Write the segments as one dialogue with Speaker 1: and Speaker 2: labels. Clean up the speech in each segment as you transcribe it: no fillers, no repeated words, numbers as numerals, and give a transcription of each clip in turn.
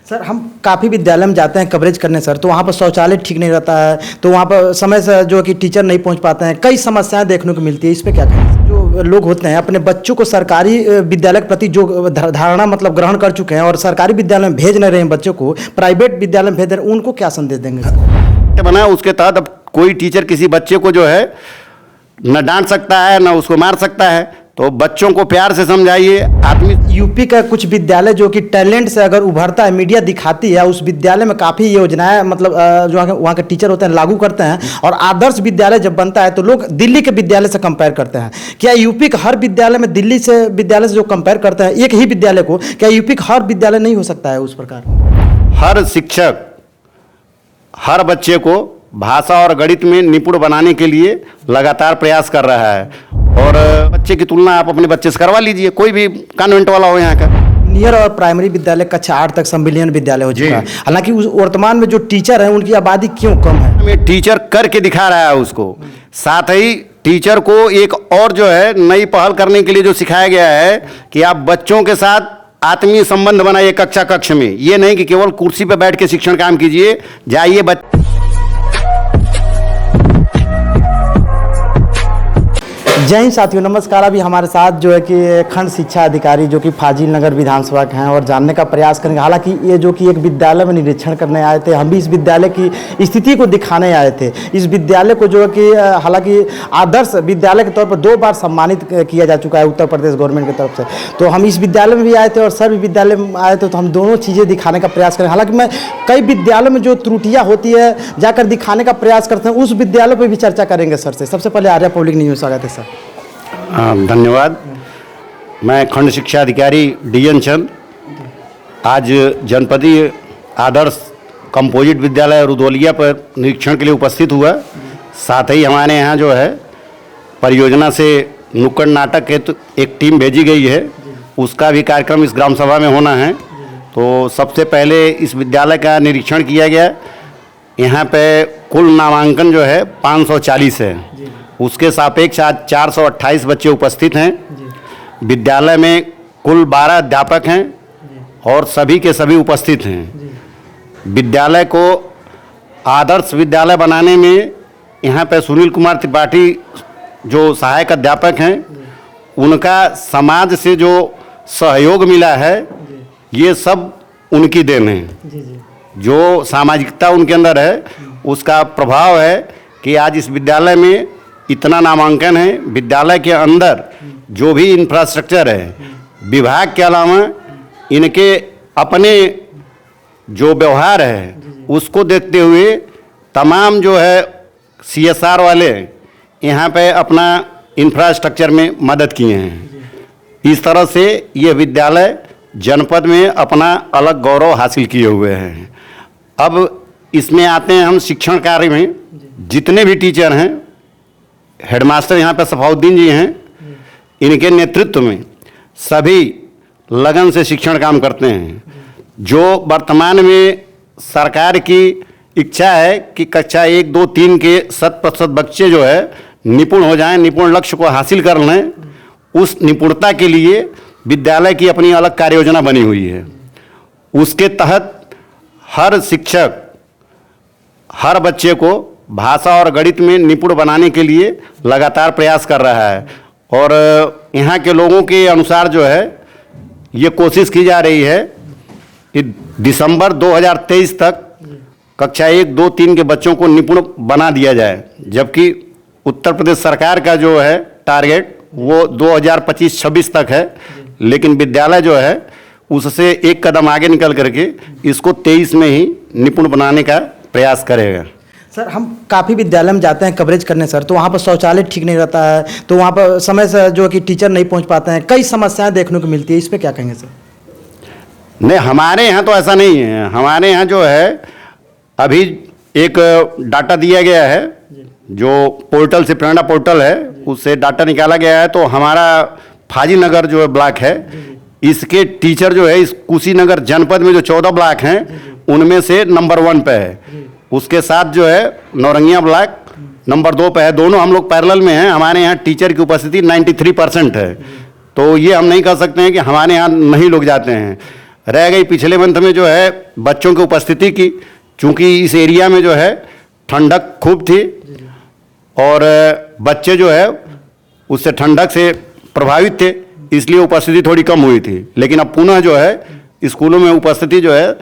Speaker 1: Sir हम काफ़ी विद्यालय में जाते हैं कवरेज करने सर, तो वहाँ पर शौचालय ठीक नहीं रहता है, तो वहाँ पर समय से जो कि टीचर नहीं पहुँच पाते हैं, कई समस्याएं देखने को मिलती है। इस पे क्या कहें? जो लोग होते हैं अपने बच्चों को सरकारी विद्यालय के प्रति जो धारणा मतलब ग्रहण कर चुके हैं और सरकारी विद्यालय में भेज नहीं रहे हैं बच्चों को, प्राइवेट विद्यालय में भेज रहे हैं, उनको क्या संदेश देंगे सर?
Speaker 2: बना उसके तहत अब कोई टीचर किसी बच्चे को जो है न डांट सकता है न उसको मार सकता है, तो बच्चों को प्यार से समझाइए। आदमी
Speaker 1: यूपी का कुछ विद्यालय जो कि टैलेंट से अगर उभरता है, मीडिया दिखाती है, उस विद्यालय में काफ़ी योजनाएं मतलब जो वहाँ के टीचर होते हैं लागू करते हैं, और आदर्श विद्यालय जब बनता है तो लोग दिल्ली के विद्यालय से कंपेयर करते हैं। क्या यूपी का हर विद्यालय में दिल्ली से विद्यालय से जो कंपेयर करते हैं एक ही विद्यालय को, क्या यूपी का हर विद्यालय नहीं हो सकता है उस प्रकार?
Speaker 2: हर शिक्षक हर बच्चे को भाषा और गणित में निपुण बनाने के लिए लगातार प्रयास कर रहा है, और बच्चे की तुलना आप अपने बच्चे से करवा लीजिए, कोई भी कॉन्वेंट वाला हो यहाँ का।
Speaker 1: नियर और प्राइमरी विद्यालय कक्षा 8 तक संविलियन विद्यालय हो चुका है, हालांकि उस वर्तमान में जो टीचर हैं उनकी आबादी क्यों कम है?
Speaker 2: में टीचर करके दिखा रहा है उसको, साथ ही टीचर को एक और जो है नई पहल करने के लिए जो सिखाया गया है कि आप बच्चों के साथ आत्मीय संबंध बनाइए कक्ष में, ये नहीं कि केवल कुर्सी पर बैठ के शिक्षण काम कीजिए, जाइए
Speaker 1: जय हिंद साथियों, नमस्कार। अभी हमारे साथ जो है कि खंड शिक्षा अधिकारी जो कि फाजिल नगर विधानसभा के हैं और जानने का प्रयास करेंगे। हालांकि ये जो कि एक विद्यालय में निरीक्षण करने आए थे, हम भी इस विद्यालय की स्थिति को दिखाने आए थे। इस विद्यालय को जो है कि हालांकि आदर्श विद्यालय के तौर पर 2 बार सम्मानित किया जा चुका है उत्तर प्रदेश गवर्नमेंट की तरफ से। तो हम इस विद्यालय में भी आए थे और सभी विद्यालय में आए थे, तो हम दोनों चीज़ें दिखाने का प्रयास करें। हालांकि मैं कई विद्यालयों में जो त्रुटियाँ होती है जाकर दिखाने का प्रयास करते हैं, उस विद्यालय पर भी चर्चा करेंगे सर से। सबसे पहले आर्या पब्लिक न्यूज़ में स्वागत है सर।
Speaker 2: धन्यवाद। मैं खंड शिक्षा अधिकारी डीएन चंद आज जनपदीय आदर्श कंपोजिट विद्यालय रुदौलिया पर निरीक्षण के लिए उपस्थित हुआ। साथ ही हमारे यहाँ जो है परियोजना से नुक्कड़ नाटक हेतु एक टीम भेजी गई है, उसका भी कार्यक्रम इस ग्राम सभा में होना है। तो सबसे पहले इस विद्यालय का निरीक्षण किया गया। यहाँ पे कुल नामांकन जो है 540 है, उसके सापेक्ष आज 428 बच्चे उपस्थित हैं। विद्यालय में कुल 12 अध्यापक हैं और सभी के सभी उपस्थित हैं। विद्यालय को आदर्श विद्यालय बनाने में यहाँ पे सुनील कुमार त्रिपाठी जो सहायक अध्यापक हैं, उनका समाज से जो सहयोग मिला है ये सब उनकी देन है। जो सामाजिकता उनके अंदर है उसका प्रभाव है कि आज इस विद्यालय में इतना नामांकन है। विद्यालय के अंदर जो भी इंफ्रास्ट्रक्चर है, विभाग के अलावा इनके अपने जो व्यवहार है उसको देखते हुए तमाम जो है CSR वाले यहाँ पे अपना इंफ्रास्ट्रक्चर में मदद किए हैं। इस तरह से ये विद्यालय जनपद में अपना अलग गौरव हासिल किए हुए हैं। अब इसमें आते हैं हम शिक्षण कार्य में। जितने भी टीचर हैं, हेडमास्टर यहाँ पर सफाउद्दीन जी हैं, इनके नेतृत्व में सभी लगन से शिक्षण काम करते हैं। जो वर्तमान में सरकार की इच्छा है कि कक्षा 1, 2, 3 के 100% बच्चे जो है निपुण हो जाएं, निपुण लक्ष्य को हासिल कर लें, उस निपुणता के लिए विद्यालय की अपनी अलग कार्य योजना बनी हुई है। उसके तहत हर शिक्षक हर बच्चे को भाषा और गणित में निपुण बनाने के लिए लगातार प्रयास कर रहा है, और यहाँ के लोगों के अनुसार जो है ये कोशिश की जा रही है कि दिसंबर 2023 तक कक्षा 1, 2, 3 के बच्चों को निपुण बना दिया जाए। जबकि उत्तर प्रदेश सरकार का जो है टारगेट वो 2025-26 तक है, लेकिन विद्यालय जो है उससे एक कदम आगे निकल करके इसको 23 में ही निपुण बनाने का प्रयास करेगा।
Speaker 1: सर हम काफ़ी विद्यालय में जाते हैं कवरेज करने सर, तो वहाँ पर शौचालय ठीक नहीं रहता है, तो वहाँ पर समय से जो कि टीचर नहीं पहुँच पाते हैं, कई समस्याएं देखने को मिलती है। इस पे क्या कहेंगे सर?
Speaker 2: नहीं, हमारे यहाँ तो ऐसा नहीं है। हमारे यहाँ जो है अभी एक डाटा दिया गया है, जो पोर्टल से प्रेरणा पोर्टल है उससे डाटा निकाला गया है। तो हमारा फाजिल नगर जो ब्लॉक है, इसके टीचर जो है इस कुशीनगर जनपद में जो 14 ब्लॉक हैं उनमें से नंबर 1 पे है। उसके साथ जो है नौरंगिया ब्लॉक नंबर 2 पे है। दोनों हम लोग पैरेलल में हैं। हमारे यहाँ टीचर की उपस्थिति 93% है। तो ये हम नहीं कह सकते हैं कि हमारे यहाँ नहीं लोग जाते हैं। रह गई पिछले मंथ में जो है बच्चों की उपस्थिति की, चूँकि इस एरिया में जो है ठंडक खूब थी और बच्चे जो है उससे ठंडक से प्रभावित थे, इसलिए उपस्थिति थोड़ी कम हुई थी। लेकिन अब पुनः जो है स्कूलों में उपस्थिति जो है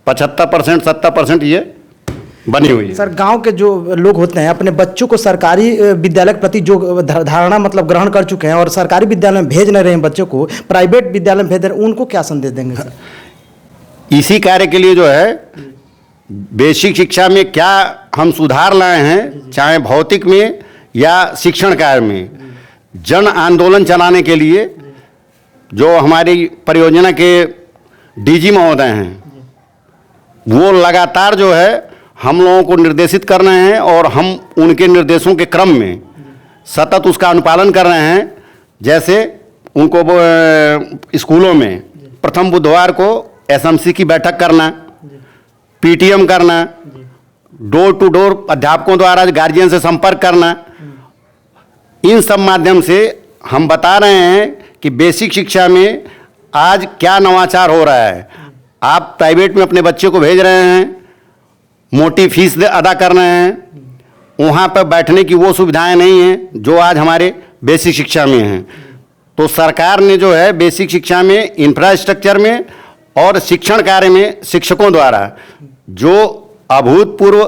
Speaker 2: 75% 70% ये बनी हुई है।
Speaker 1: सर, गांव के जो लोग होते हैं अपने बच्चों को सरकारी विद्यालय के प्रति जो धारणा मतलब ग्रहण कर चुके हैं और सरकारी विद्यालय में भेज नहीं रहे हैं बच्चों को, प्राइवेट विद्यालय में भेज रहे हैं, उनको क्या संदेश देंगे सर?
Speaker 2: इसी कार्य के लिए जो है बेसिक शिक्षा में क्या हम सुधार लाए हैं, चाहे भौतिक में या शिक्षण कार्य में, जन आंदोलन चलाने के लिए जो हमारी परियोजना के डीजी महोदय हैं वो लगातार जो है हम लोगों को निर्देशित कर रहे हैं और हम उनके निर्देशों के क्रम में सतत उसका अनुपालन कर रहे हैं। जैसे उनको स्कूलों में प्रथम बुधवार को एसएमसी की बैठक करना, पीटीएम करना, डोर टू डोर अध्यापकों द्वारा गार्जियन से संपर्क करना, इन सब माध्यम से हम बता रहे हैं कि बेसिक शिक्षा में आज क्या नवाचार हो रहा है। आप प्राइवेट में अपने बच्चे को भेज रहे हैं, मोटी फीस अदा कर रहे हैं, वहाँ पर बैठने की वो सुविधाएं नहीं हैं जो आज हमारे बेसिक शिक्षा में हैं। तो सरकार ने जो है बेसिक शिक्षा में इंफ्रास्ट्रक्चर में और शिक्षण कार्य में शिक्षकों द्वारा जो अभूतपूर्व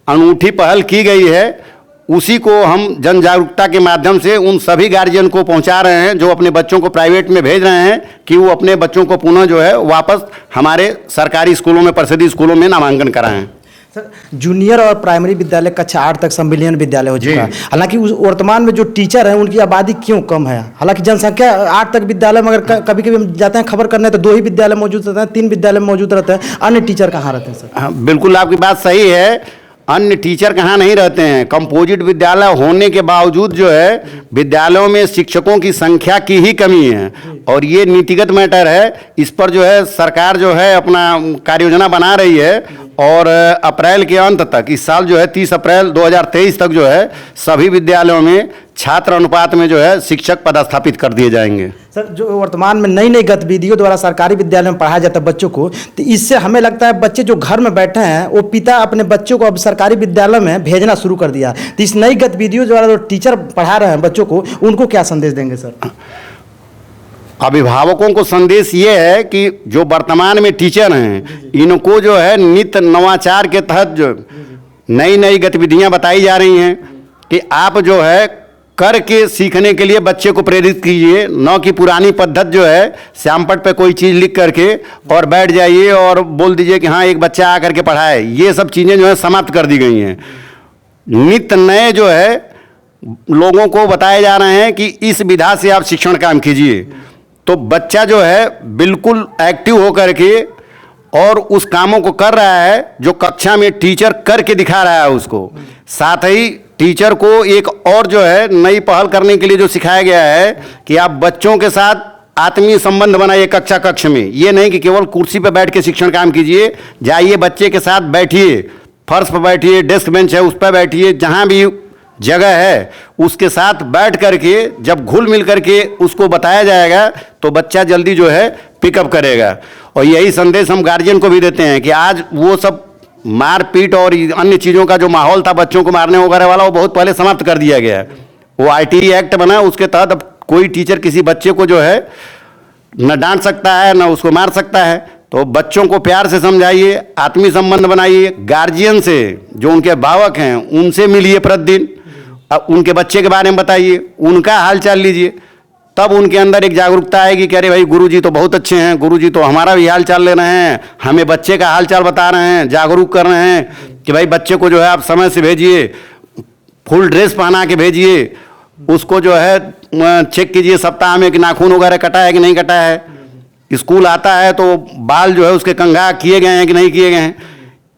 Speaker 2: अनूठी पहल की गई है, उसी को हम जन जागरूकता के माध्यम से उन सभी गार्जियन को पहुंचा रहे हैं जो अपने बच्चों को प्राइवेट में भेज रहे हैं कि वो अपने बच्चों को पुनः जो है वापस हमारे सरकारी स्कूलों में, परिषदीय स्कूलों में नामांकन कराएं।
Speaker 1: सर, जूनियर और प्राइमरी विद्यालय कक्षा 8 तक संविलियन विद्यालय हो चुका है। हालांकि उस वर्तमान में जो टीचर हैं उनकी आबादी क्यों कम है? हालांकि जनसंख्या 8 तक विद्यालय में अगर कभी कभी हम जाते हैं खबर करने तो 2 ही विद्यालय मौजूद रहते हैं, 3 विद्यालय मौजूद रहते हैं, अन्य टीचर कहाँ रहते हैं सर?
Speaker 2: हाँ, बिल्कुल आपकी बात सही है। अन्य टीचर कहाँ नहीं रहते हैं। कंपोजिट विद्यालय होने के बावजूद जो है विद्यालयों में शिक्षकों की संख्या की ही कमी है और ये नीतिगत मैटर है। इस पर जो है सरकार जो है अपना कार्य योजना बना रही है और अप्रैल के अंत तक, इस साल जो है 30 अप्रैल 2023 तक जो है सभी विद्यालयों में छात्र अनुपात में जो है शिक्षक पदस्थापित कर दिए जाएंगे।
Speaker 1: सर, जो वर्तमान में नई नई गतिविधियों द्वारा सरकारी विद्यालय में पढ़ाया जाता है बच्चों को, तो इससे हमें लगता है बच्चे जो घर में बैठे हैं वो पिता अपने बच्चों को अब सरकारी विद्यालय में भेजना शुरू कर दिया। तो इस नई गतिविधियों द्वारा जो टीचर पढ़ा रहे हैं बच्चों को, उनको क्या संदेश देंगे सर?
Speaker 2: अभिभावकों को संदेश ये है कि जो वर्तमान में टीचर हैं इनको जो है नित्य नवाचार के तहत जो नई नई गतिविधियां बताई जा रही हैं कि आप जो है करके सीखने के लिए बच्चे को प्रेरित कीजिए, न कि पुरानी पद्धत जो है श्यामपट पे कोई चीज़ लिख करके और बैठ जाइए और बोल दीजिए कि हाँ एक बच्चा आ करके पढ़ाए। ये सब चीज़ें जो है समाप्त कर दी गई हैं। नित्य नए जो है लोगों को बताए जा रहे हैं कि इस विधा से आप शिक्षण काम कीजिए, तो बच्चा जो है बिल्कुल एक्टिव होकर के और उस कामों को कर रहा है जो कक्षा में टीचर करके दिखा रहा है उसको। साथ ही टीचर को एक और जो है नई पहल करने के लिए जो सिखाया गया है कि आप बच्चों के साथ आत्मीय संबंध बनाइए कक्षा कक्ष में। ये नहीं कि केवल कुर्सी पर बैठ के शिक्षण काम कीजिए, जाइए बच्चे के साथ बैठिए, फर्श पर बैठिए, डेस्क बेंच है उस पर बैठिए, जहाँ भी जगह है उसके साथ बैठ करके जब घुल मिल करके उसको बताया जाएगा तो बच्चा जल्दी जो है पिकअप करेगा। और यही संदेश हम गार्जियन को भी देते हैं कि आज वो सब मारपीट और अन्य चीज़ों का जो माहौल था बच्चों को मारने वगैरह वाला, वो बहुत पहले समाप्त कर दिया गया है। वो आईटी एक्ट बना, उसके तहत अब कोई टीचर किसी बच्चे को जो है न डांट सकता है न उसको मार सकता है। तो बच्चों को प्यार से समझाइए, आत्मीय संबंध बनाइए, गार्जियन से जो उनके अभिभावक हैं उनसे मिलिए प्रतिदिन, उनके बच्चे के बारे में बताइए, उनका हाल चाल लीजिए, तब उनके अंदर एक जागरूकता आएगी कि अरे भाई गुरुजी तो बहुत अच्छे हैं, गुरुजी तो हमारा भी हाल चाल ले रहे हैं, हमें बच्चे का हाल चाल बता रहे हैं, जागरूक कर रहे हैं कि भाई बच्चे को जो है आप समय से भेजिए, फुल ड्रेस पहना के भेजिए, उसको जो है चेक कीजिए सप्ताह में कि नाखून वगैरह कटा है कि नहीं कटा है, स्कूल आता है तो बाल जो है उसके कंघा किए गए हैं कि नहीं किए गए हैं।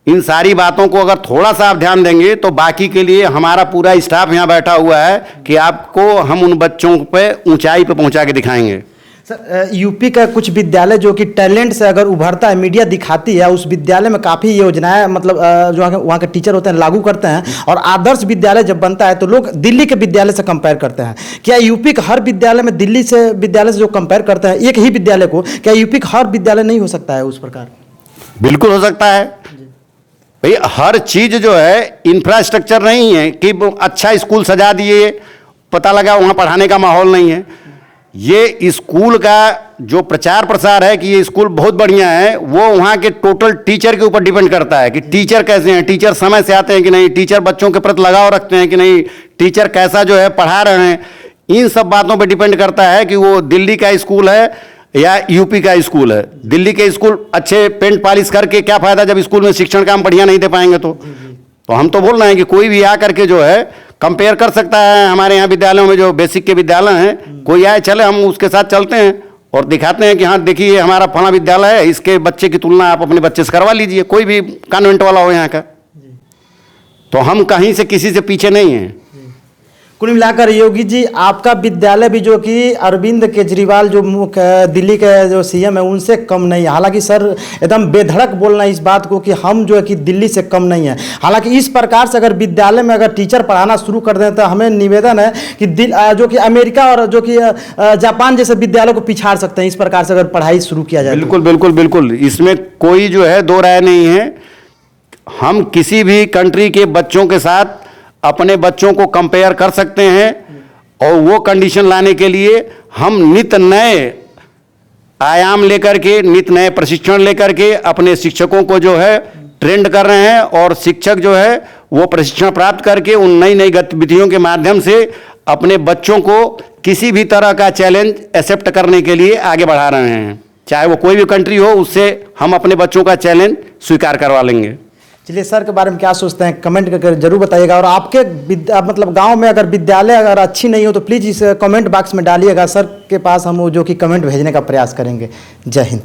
Speaker 2: इन सारी बातों को अगर थोड़ा सा आप ध्यान देंगे तो बाकी के लिए हमारा पूरा स्टाफ यहाँ बैठा हुआ है कि आपको हम उन बच्चों पे ऊंचाई पे पहुंचा के दिखाएंगे।
Speaker 1: सर यूपी का कुछ विद्यालय जो कि टैलेंट से अगर उभरता है, मीडिया दिखाती है, उस विद्यालय में काफ़ी योजनाएं मतलब जो वहाँ के टीचर होते हैं लागू करते हैं, और आदर्श विद्यालय जब बनता है तो लोग दिल्ली के विद्यालय से कंपेयर करते हैं। क्या यूपी का हर विद्यालय में दिल्ली से विद्यालय से जो कंपेयर करते हैं एक ही विद्यालय को, क्या यूपी का हर विद्यालय नहीं हो सकता है उस प्रकार?
Speaker 2: बिल्कुल हो सकता है भाई। हर चीज़ जो है इंफ्रास्ट्रक्चर नहीं है कि अच्छा स्कूल सजा दिए, पता लगा वहाँ पढ़ाने का माहौल नहीं है। ये स्कूल का जो प्रचार प्रसार है कि ये स्कूल बहुत बढ़िया है, वो वहाँ के टोटल टीचर के ऊपर डिपेंड करता है कि टीचर कैसे हैं, टीचर समय से आते हैं कि नहीं, टीचर बच्चों के प्रति लगाव रखते हैं कि नहीं, टीचर कैसा जो है पढ़ा रहे हैं। इन सब बातों पर डिपेंड करता है कि वो दिल्ली का स्कूल है या यूपी का स्कूल है। दिल्ली के स्कूल अच्छे पेंट पॉलिश करके क्या फ़ायदा जब स्कूल में शिक्षण का हम बढ़िया नहीं दे पाएंगे। तो हम तो बोल रहे हैं कि कोई भी आ करके जो है कंपेयर कर सकता है। हमारे यहाँ विद्यालयों में जो बेसिक के विद्यालय हैं, कोई आए चले, हम उसके साथ चलते हैं और दिखाते हैं कि हाँ देखिए हमारा फला विद्यालय है, इसके बच्चे की तुलना आप अपने बच्चे से करवा लीजिए, कोई भी कॉन्वेंट वाला हो यहाँ का। तो हम कहीं से किसी से पीछे नहीं हैं।
Speaker 1: कुल मिलाकर योगी जी आपका विद्यालय भी जो कि अरविंद केजरीवाल जो दिल्ली के जो सीएम है उनसे कम नहीं है। हालांकि सर एकदम बेधड़क बोलना इस बात को कि हम जो है कि दिल्ली से कम नहीं है। हालांकि इस प्रकार से अगर विद्यालय में अगर टीचर पढ़ाना शुरू कर दें तो हमें निवेदन है कि जो कि अमेरिका और जो कि जापान जैसे विद्यालय को पिछाड़ सकते हैं इस प्रकार से अगर पढ़ाई शुरू किया जाए।
Speaker 2: बिल्कुल बिल्कुल बिल्कुल, इसमें कोई जो है दो राय नहीं है। हम किसी भी कंट्री के बच्चों के साथ अपने बच्चों को कंपेयर कर सकते हैं, और वो कंडीशन लाने के लिए हम नित नए आयाम लेकर के, नित नए प्रशिक्षण लेकर के अपने शिक्षकों को जो है ट्रेंड कर रहे हैं, और शिक्षक जो है वो प्रशिक्षण प्राप्त करके उन नई नई गतिविधियों के माध्यम से अपने बच्चों को किसी भी तरह का चैलेंज एक्सेप्ट करने के लिए आगे बढ़ा रहे हैं। चाहे वो कोई भी कंट्री हो, उससे हम अपने बच्चों का चैलेंज स्वीकार करवा लेंगे।
Speaker 1: चलिए सर के बारे में क्या सोचते हैं कमेंट करके जरूर बताइएगा, और आपके मतलब गांव में अगर विद्यालय अगर अच्छी नहीं हो तो प्लीज़ इस कमेंट बॉक्स में डालिएगा। सर के पास हम जो कि कमेंट भेजने का प्रयास करेंगे। जय हिंद।